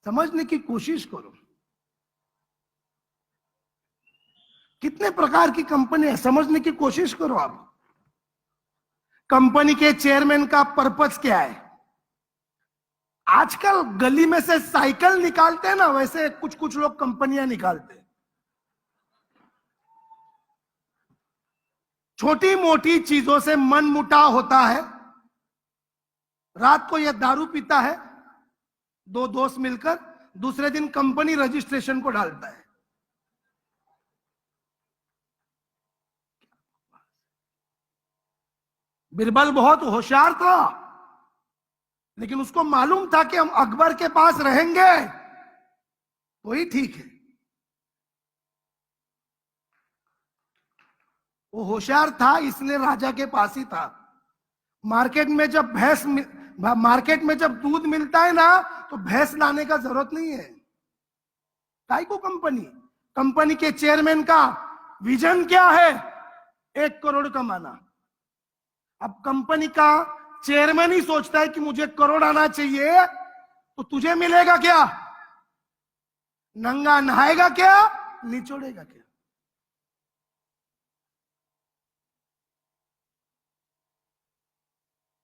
समझने की कोशिश करो, कितने प्रकार की कंपनी है, समझने की कोशिश करो आप। कंपनी के चेयरमैन का पर्पस क्या है? आजकल गली में से साइकिल निकालते हैं ना, वैसे कुछ कुछ लोग कंपनियां निकालते हैं। छोटी मोटी चीजों से मन मुटाव होता है। रात को यह दारू पीता है, दो दोस्त मिलकर, दूसरे दिन कंपनी रजिस्ट्रेशन को डालता है। बिरबल बहुत होशियार था, लेकिन उसको मालूम था कि हम अकबर के पास रहेंगे तो ही ठीक है। वो होशियार था, इसलिए राजा के पास ही था। मार्केट में जब दूध मिलता है ना, तो भैंस लाने का जरूरत नहीं है। काय को कंपनी के चेयरमैन का विजन क्या है? 1 करोड़ कमाना। अब कंपनी का चेयरमैन ही सोचता है कि मुझे करोड़ आना चाहिए, तो तुझे मिलेगा क्या? नंगा नहाएगा क्या, निचोड़ेगा क्या?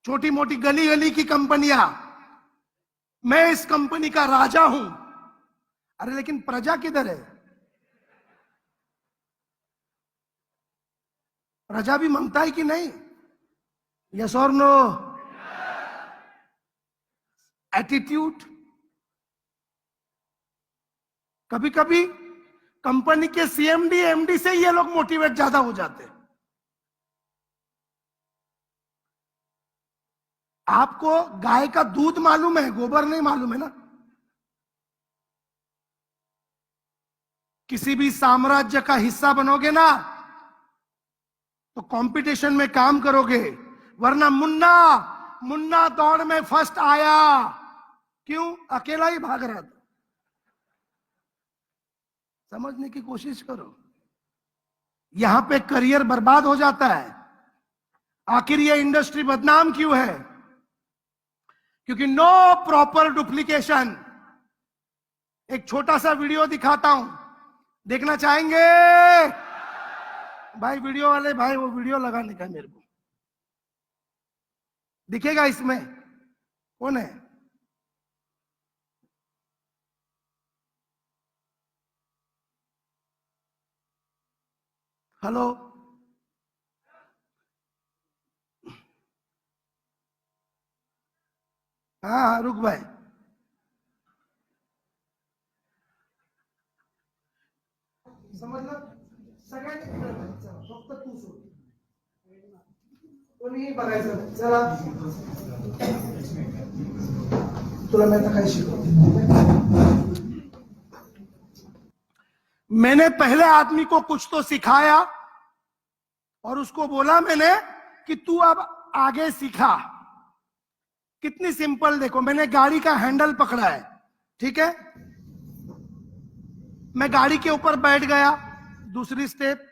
छोटी मोटी गली गली की कंपनियां, मैं इस कंपनी का राजा हूं। अरे लेकिन प्रजा किधर है? प्रजा भी मांगता है कि नहीं? यस और नो? एटीट्यूड। कभी कभी कंपनी के सीएमडी एमडी से ये लोग मोटिवेट ज्यादा हो जाते हैं। आपको गाय का दूध मालूम है, गोबर नहीं मालूम है ना? किसी भी साम्राज्य का हिस्सा बनोगे ना, तो कंपटीशन में काम करोगे, वरना मुन्ना मुन्ना दौड़ में फर्स्ट आया, क्यों? अकेला ही भाग रहा था। समझने की कोशिश करो, यहां पे करियर बर्बाद हो जाता है। आखिर ये इंडस्ट्री बदनाम क्यों है? क्योंकि नो प्रॉपर डुप्लीकेशन। एक छोटा सा वीडियो दिखाता हूं, देखना चाहेंगे? भाई वीडियो वाले भाई, वो वीडियो लगाने का मेरे को दिखेगा इसमें? कौन है? हेलो? हाँ हाँ, रुक भाई। समजलं? सगळ्यांनी फक्त तू सोड, कोणीही बघायचं नाही. चला, तुला मी आता काय शिकवतो? मैंने पहले आदमी को कुछ तो सिखाया और उसको बोला मैंने कि तू अब आगे सीखा। कितनी सिंपल, देखो, मैंने गाड़ी का हैंडल पकड़ा है, ठीक है? मैं गाड़ी के ऊपर बैठ गया, दूसरी स्टेप।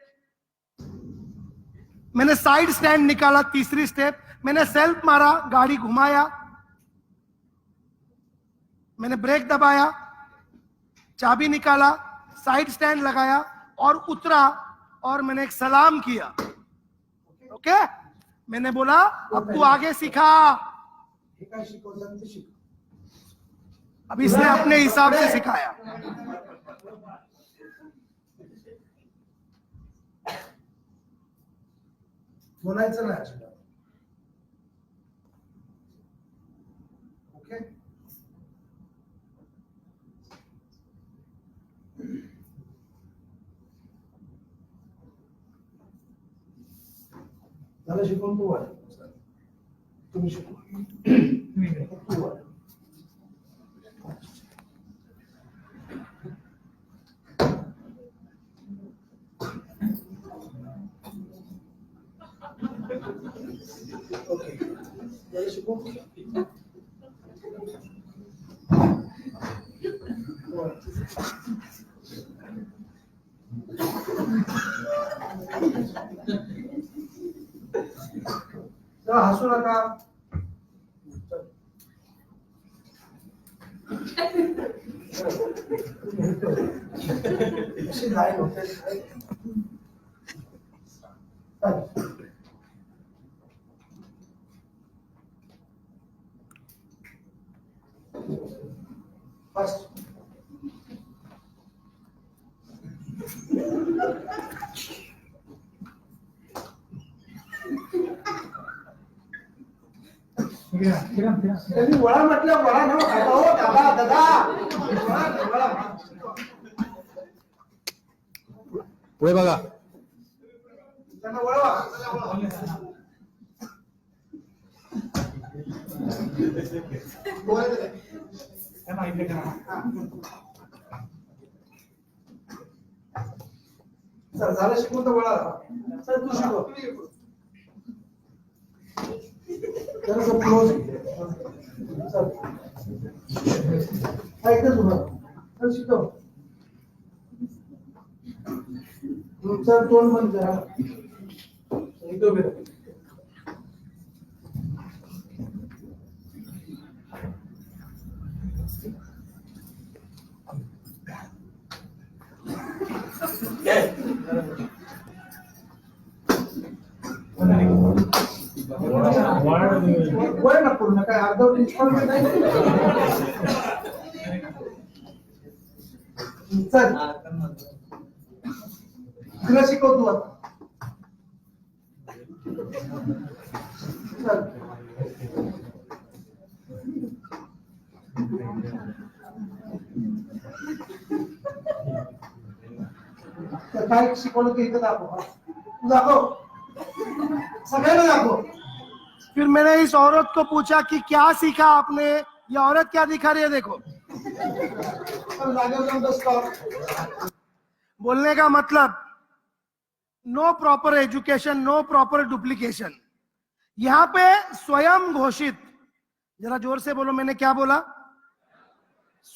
मैंने साइड स्टैंड निकाला, तीसरी स्टेप। मैंने सेल्फ मारा, गाड़ी घुमाया। मैंने ब्रेक दबाया, चाबी निकाला, साइड स्टैंड लगाया और उतरा, और मैंने एक सलाम किया। ओके? मैंने बोला अब तू आगे सीखा। अब इसने अपने हिसाब से सिखाया। बोलायचं नाही अजिबात. ओके? झालं शिकवून? तू वाढ, तुम्ही शिकवा. तू वाढ. ओके, झालं शिकवून? हसू नका. लाइन होते हैं। फर्स्ट वडा म्हटलं वडा न खाता हो दादा दादा वडा पुढे बघा. त्यांना वळवा. सर झालं शिकवून तर वळा. सर तू शिकव. जरा क्लोज सर ऐकच उभा सर शिकव. सर तोंड बंद करा. इथं बेटा वय ना पूर्ण काय अर्धवट इन्स्टॉलमेंट आहे. चल तुला शिकवतो आता. चल काय शिकवलं की इथं दाखव. तू दाखव सगळ्यांना दाखव. फिर मैंने इस औरत को पूछा कि क्या सीखा आपने. ये औरत क्या दिखा रही है देखो. बोलने का मतलब no proper education, no proper duplication. यहां पे स्वयं घोषित, जरा जोर से बोलो मैंने क्या बोला.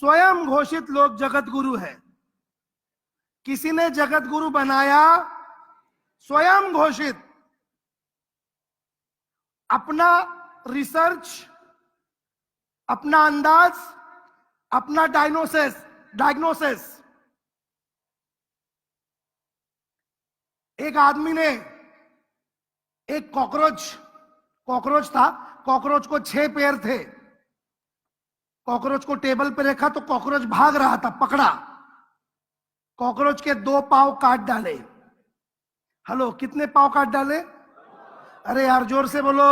स्वयं घोषित लोग जगत गुरु है. किसी ने जगत गुरु बनाया, स्वयं घोषित. अपना रिसर्च, अपना अंदाज, अपना डायग्नोसिस. एक आदमी ने एक कॉकरोच था. कॉकरोच को 6 पैर थे. कॉकरोच को टेबल पे रखा तो कॉकरोच भाग रहा था. पकड़ा, कॉकरोच के 2 पांव काट डाले. हेलो, कितने पांव काट डाले. अरे यार जोर से बोलो.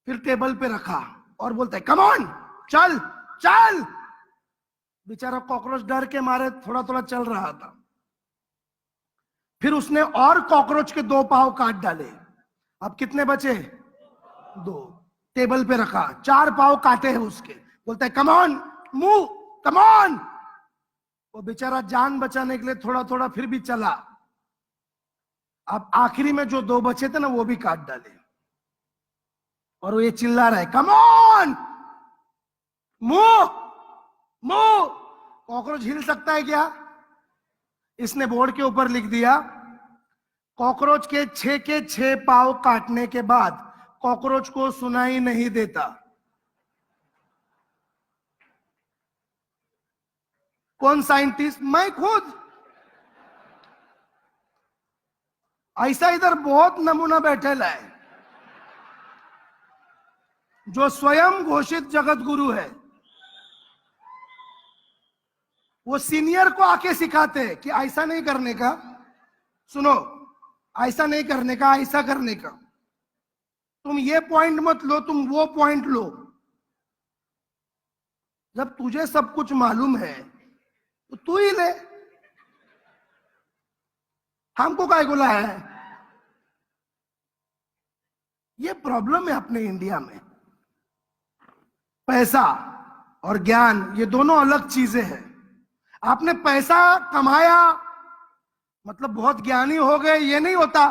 फिर टेबल पे रखा और बोलता है कम ऑन, चल चल. बेचारा कॉकरोच डर के मारे थोड़ा थोड़ा चल रहा था. फिर उसने और कॉकरोच के 2 पांव काट डाले. अब कितने बचे. 2. टेबल पे रखा, 4 पांव काटे हैं उसके. बोलता है come on, move, come on. वो बेचारा जान बचाने के लिए थोड़ा थोड़ा फिर भी चला. अब आखिरी में जो 2 बचे थे ना वो भी काट डाले. और वो ये चिल्ला रहा है come on, move move. Cockroach हिल सकता है क्या. इसने बोर्ड के ऊपर लिख दिया कॉकरोच के 6 पांव काटने के बाद कॉकरोच को सुनाई नहीं देता. कौन साइंटिस्ट. मैं खुद. ऐसा इधर बहुत नमूना बैठेला है जो स्वयं घोषित जगत गुरु है. वो सीनियर को आके सिखाते हैं कि ऐसा नहीं करने का, सुनो ऐसा नहीं करने का, ऐसा करने का. तुम ये पॉइंट मत लो, तुम वो पॉइंट लो. जब तुझे सब कुछ मालूम है तो तू ही ले. हमको काय बोला है. ये प्रॉब्लम है अपने इंडिया में. पैसा और ज्ञान ये दोनों अलग चीजें हैं. आपने पैसा कमाया मतलब बहुत ज्ञानी हो गए, ये नहीं होता.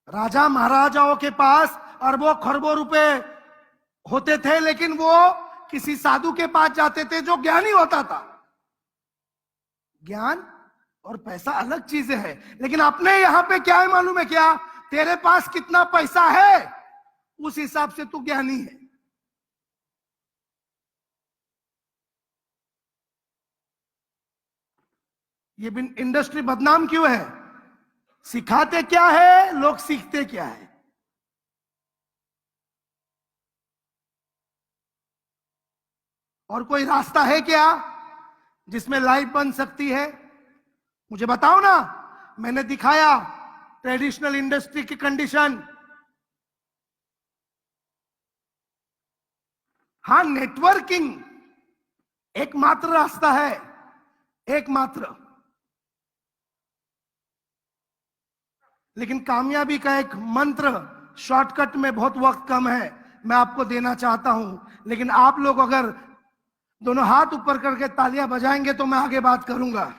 राजा महाराजाओं के पास अरबों खरबों रुपए होते थे, लेकिन वो किसी साधु के पास जाते थे जो ज्ञानी होता था. ज्ञान और पैसा अलग चीजें हैं. लेकिन अपने यहां पे क्या है मालूम है क्या. तेरे पास कितना पैसा है उस हिसाब से तू ज्ञानी है. ये इंडस्ट्री बदनाम क्यों है? सिखाते क्या है, लोग सीखते क्या है? और कोई रास्ता है क्या जिसमें लाइफ बन सकती है? मुझे बताओ ना। मैंने दिखाया ट्रेडिशनल इंडस्ट्री की कंडीशन। हाँ, नेटवर्किंग एकमात्र रास्ता है, एकमात्र। लेकिन कामयाबी का एक मंत्र शॉर्टकट में बहुत वक्त कम है, मैं आपको देना चाहता हूं। लेकिन आप लोग अगर दोनों हाथ ऊपर करके तालियां बजाएंगे तो मैं आगे बात करूंगा।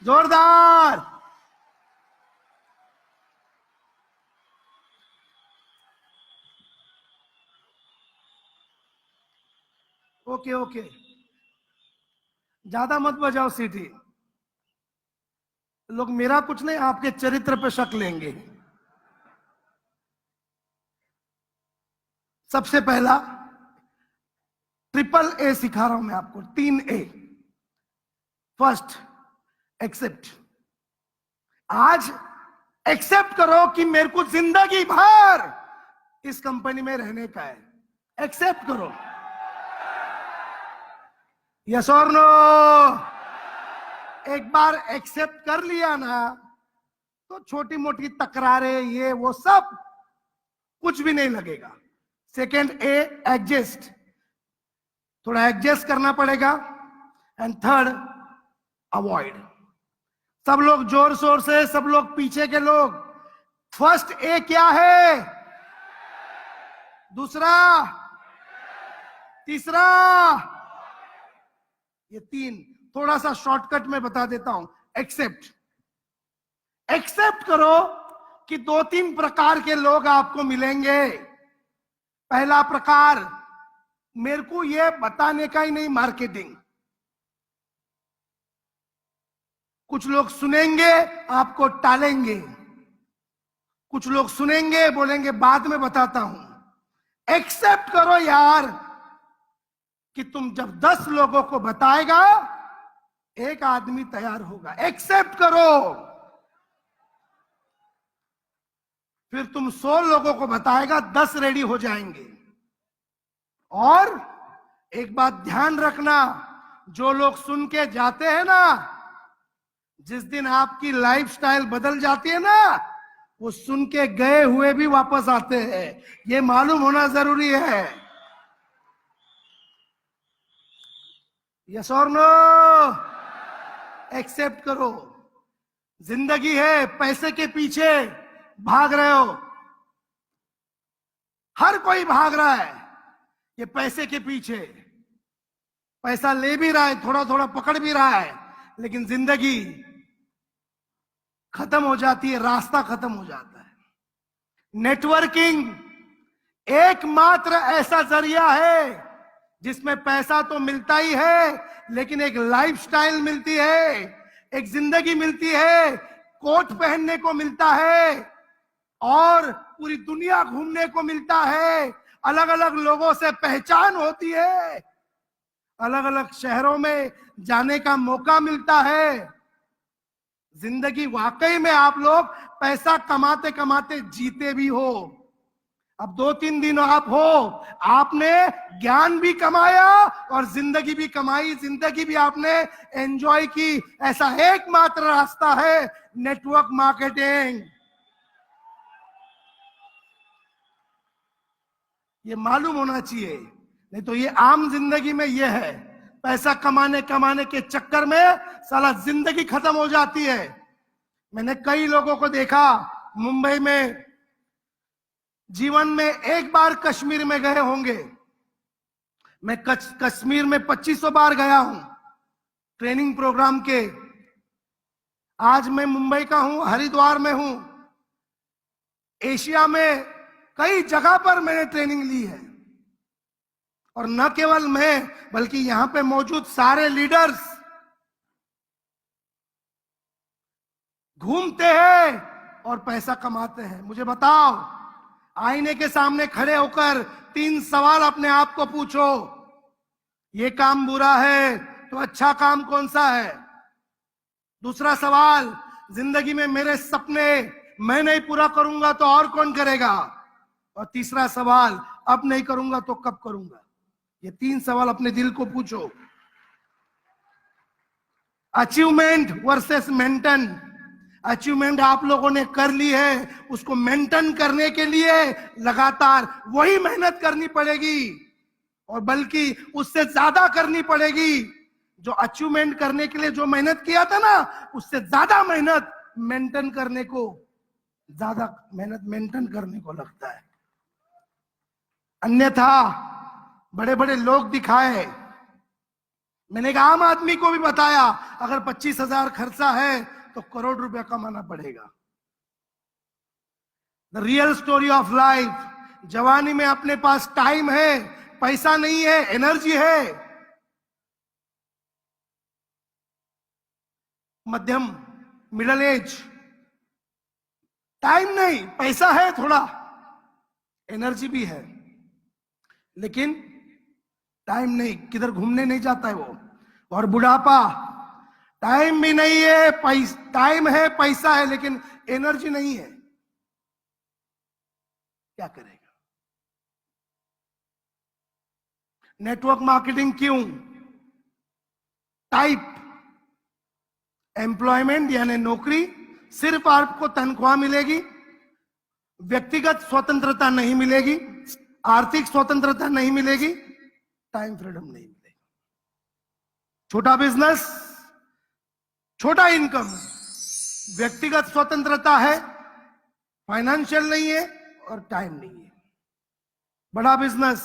जोरदार। ओके ओके, ज्यादा मत बजाओ सीटी। लोग मेरा कुछ नहीं, आपके चरित्र पे शक लेंगे। सबसे पहला ट्रिपल ए सिखा रहा हूं मैं आपको, 3 A। First, accept. आज एक्सेप्ट करो कि मेरे को जिंदगी भर इस कंपनी में रहने का है। एक्सेप्ट करो। यस और नो? एक बार एक्सेप्ट कर लिया ना तो छोटी मोटी तकरारें ये वो सब कुछ भी नहीं लगेगा। सेकेंड ए, एडजस्ट। थोड़ा एडजस्ट करना पड़ेगा। And third, avoid. सब लोग जोर शोर से, सब लोग पीछे के लोग। फर्स्ट ए क्या है? दूसरा, तीसरा, ये 3 थोड़ा सा शॉर्टकट में बता देता हूं। एक्सेप्ट। एक्सेप्ट करो कि 2-3 प्रकार के लोग आपको मिलेंगे। पहला प्रकार, मेरे को ये बताने का ही नहीं मार्केटिंग। कुछ लोग सुनेंगे, आपको टालेंगे। कुछ लोग सुनेंगे, बोलेंगे बाद में बताता हूं। एक्सेप्ट करो यार कि तुम जब 10 लोगों को बताएगा, एक आदमी तैयार होगा। एक्सेप्ट करो। फिर तुम 100 लोगों को बताएगा, 10 रेडी हो जाएंगे। और एक बात ध्यान रखना, जो लोग सुन के जाते हैं ना, जिस दिन आपकी लाइफस्टाइल बदल जाती है ना, वो सुन के गए हुए भी वापस आते हैं। ये मालूम होना जरूरी है। यस और नो? एक्सेप्ट करो। जिंदगी है, पैसे के पीछे भाग रहे हो। हर कोई भाग रहा है ये पैसे के पीछे। पैसा ले भी रहा है, थोड़ा थोड़ा पकड़ भी रहा है, लेकिन जिंदगी खत्म हो जाती है, रास्ता खत्म हो जाता है। नेटवर्किंग एकमात्र ऐसा जरिया है जिसमें पैसा तो मिलता ही है, लेकिन एक लाइफस्टाइल मिलती है, एक जिंदगी मिलती है, कोट पहनने को मिलता है और पूरी दुनिया घूमने को मिलता है। अलग अलग लोगों से पहचान होती है, अलग अलग शहरों में जाने का मौका मिलता है। जिंदगी वाकई में आप लोग पैसा कमाते कमाते जीते भी हो। अब 2-3 दिन आप हो, आपने ज्ञान भी कमाया और जिंदगी भी कमाई, जिंदगी भी आपने एंजॉय की। ऐसा एकमात्र रास्ता है नेटवर्क मार्केटिंग। ये मालूम होना चाहिए, नहीं तो ये आम जिंदगी में ये है, पैसा कमाने कमाने के चक्कर में साला जिंदगी खत्म हो जाती है। मैंने कई लोगों को देखा मुंबई में, जीवन में एक बार कश्मीर में गए होंगे। मैं कश्मीर में 2500 बार गया हूं ट्रेनिंग प्रोग्राम के। आज मैं मुंबई का हूं, हरिद्वार में हूं। एशिया में कई जगह पर मैंने ट्रेनिंग ली है, और न केवल मैं बल्कि यहां पे मौजूद सारे लीडर्स घूमते हैं और पैसा कमाते हैं। मुझे बताओ, आईने के सामने खड़े होकर 3 सवाल अपने आप को पूछो। ये काम बुरा है तो अच्छा काम कौन सा है? दूसरा सवाल, जिंदगी में मेरे सपने मैं नहीं पूरा करूंगा तो और कौन करेगा? और तीसरा सवाल, अब नहीं करूंगा तो कब करूंगा? ये 3 सवाल अपने दिल को पूछो। Achievement versus maintain. अचीवमेंट आप लोगों ने कर ली है, उसको मेंटेन करने के लिए लगातार वही मेहनत करनी पड़ेगी, और बल्कि उससे ज्यादा करनी पड़ेगी। जो अचीवमेंट करने के लिए जो मेहनत किया था ना, उससे ज्यादा मेहनत मेंटेन करने को लगता है। अन्यथा बड़े बड़े लोग दिखाए, मैंने एक आम आदमी को भी बताया, अगर 25,000 खर्चा है तो करोड़ रुपया कमाना पड़ेगा। The real story of life. जवानी में अपने पास टाइम है, पैसा नहीं है, एनर्जी है। मध्यम मिडिल एज, टाइम नहीं, पैसा है थोड़ा, एनर्जी भी है, लेकिन टाइम नहीं, किधर घूमने नहीं जाता है वो। और बुढ़ापा, टाइम भी नहीं है, टाइम है, पैसा है, लेकिन एनर्जी नहीं है, क्या करेगा? नेटवर्क मार्केटिंग क्यों? टाइप एम्प्लॉयमेंट यानी नौकरी, सिर्फ आपको तनख्वाह मिलेगी, व्यक्तिगत स्वतंत्रता नहीं मिलेगी, आर्थिक स्वतंत्रता नहीं मिलेगी, टाइम फ्रीडम नहीं मिलेगी। छोटा बिजनेस, छोटा इनकम, व्यक्तिगत स्वतंत्रता है, फाइनेंशियल नहीं है और टाइम नहीं है। बड़ा बिजनेस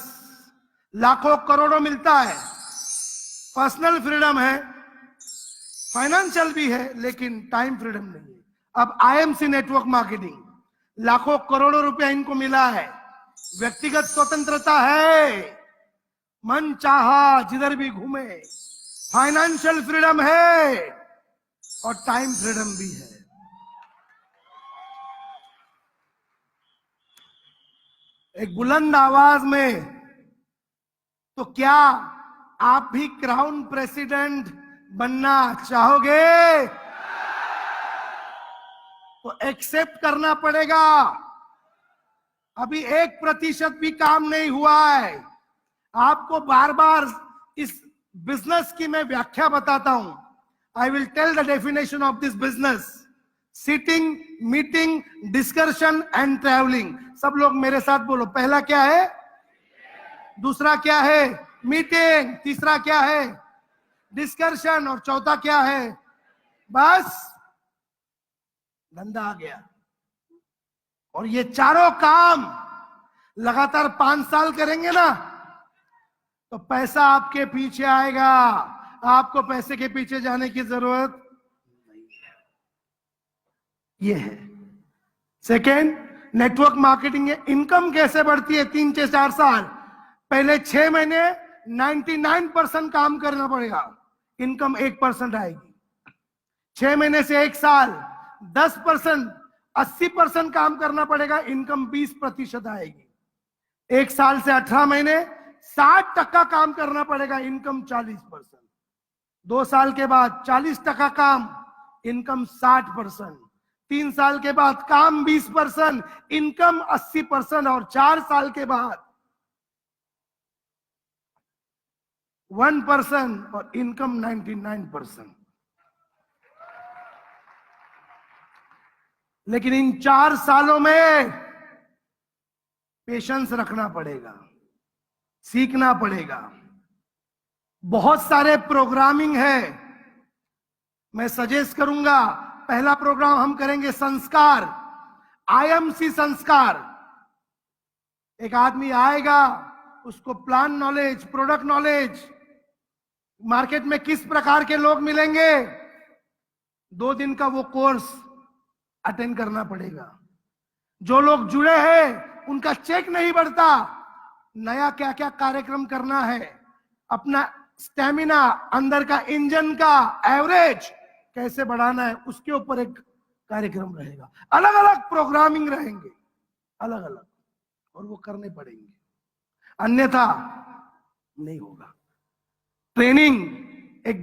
लाखों करोड़ों मिलता है, पर्सनल फ्रीडम है, फाइनेंशियल भी है, लेकिन टाइम फ्रीडम नहीं है। अब आईएमसी नेटवर्क मार्केटिंग, लाखों करोड़ों रुपया इनको मिला है, व्यक्तिगत स्वतंत्रता है, मन चाहा जिधर भी घूमे, फाइनेंशियल फ्रीडम है और टाइम फ्रीडम भी है। एक बुलंद आवाज में, तो क्या आप भी क्राउन प्रेसिडेंट बनना चाहोगे? तो एक्सेप्ट करना पड़ेगा। अभी 1% भी काम नहीं हुआ है। आपको बार बार इस बिजनेस की मैं व्याख्या बताता हूं। I will tell the definition of this business: sitting, meeting, discussion and travelling. सब लोग मेरे साथ बोलो। पहला क्या है? दूसरा क्या है? मीटिंग। तीसरा क्या है? डिस्कशन। और चौथा क्या है? बस धंधा आ गया। और ये चारों काम लगातार 5 साल करेंगे ना, तो पैसा आपके पीछे आएगा। आपको पैसे के पीछे जाने की जरूरत नहीं है। ये है सेकेंड, नेटवर्क मार्केटिंग। इनकम कैसे बढ़ती है? 3 से 4 साल पहले 6 महीने 99% काम करना पड़ेगा, इनकम 1% आएगी। 6 महीने से 1 साल 10%, 80% काम करना पड़ेगा, इनकम 20% आएगी। 1 साल से 18 महीने 60% काम करना पड़ेगा, इनकम 40%। 2 साल के बाद 40% काम, इनकम 60%। 3 साल के बाद काम 20%, इनकम 80%। और 4 साल के बाद 1% और इनकम 99%। लेकिन इन 4 सालों में पेशेंस रखना पड़ेगा, सीखना पड़ेगा। बहुत सारे प्रोग्रामिंग है, मैं सजेस्ट करूंगा। पहला प्रोग्राम हम करेंगे संस्कार, आईएमसी संस्कार। एक आदमी आएगा, उसको plan knowledge, product knowledge, market में किस प्रकार के लोग मिलेंगे, 2 दिन का वो कोर्स अटेंड करना पड़ेगा। जो लोग जुड़े हैं उनका चेक नहीं बढ़ता, नया क्या क्या कार्यक्रम करना है, अपना स्टेमिना, अंदर का इंजन का एवरेज कैसे बढ़ाना है, उसके ऊपर एक कार्यक्रम रहेगा। अलग अलग प्रोग्रामिंग रहेंगे, अलग अलग, और वो करने पड़ेंगे, अन्यथा नहीं होगा। ट्रेनिंग एक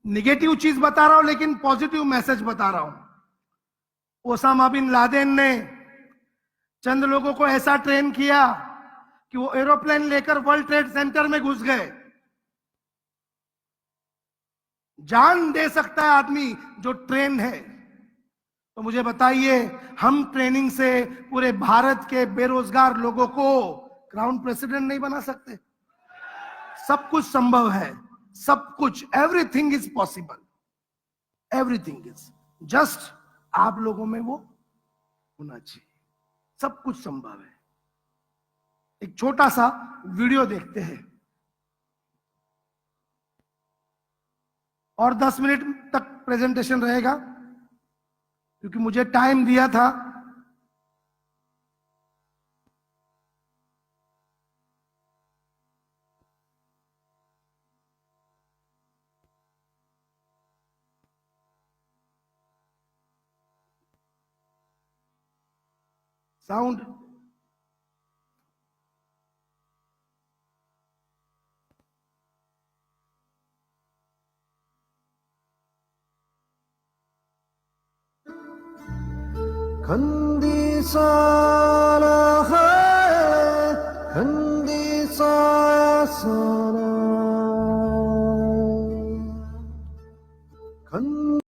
निगेटिव चीज बता रहा हूं लेकिन पॉजिटिव मैसेज बता रहा हूं। ओसामा बिन लादेन ने चंद लोगों को ऐसा ट्रेन किया कि वो एरोप्लेन लेकर वर्ल्ड ट्रेड सेंटर में घुस गए। जान दे सकता है आदमी जो ट्रेन है। तो मुझे बताइए, हम ट्रेनिंग से पूरे भारत के बेरोजगार लोगों को क्राउन प्रेसिडेंट नहीं बना सकते? सब कुछ संभव है, सब कुछ, everything is possible, everything is, just आप लोगों में वो होना चाहिए। सब कुछ संभव है। एक छोटा सा वीडियो देखते हैं और 10 मिनट तक प्रेजेंटेशन रहेगा क्योंकि मुझे टाइम दिया था। साउंड खंदीसा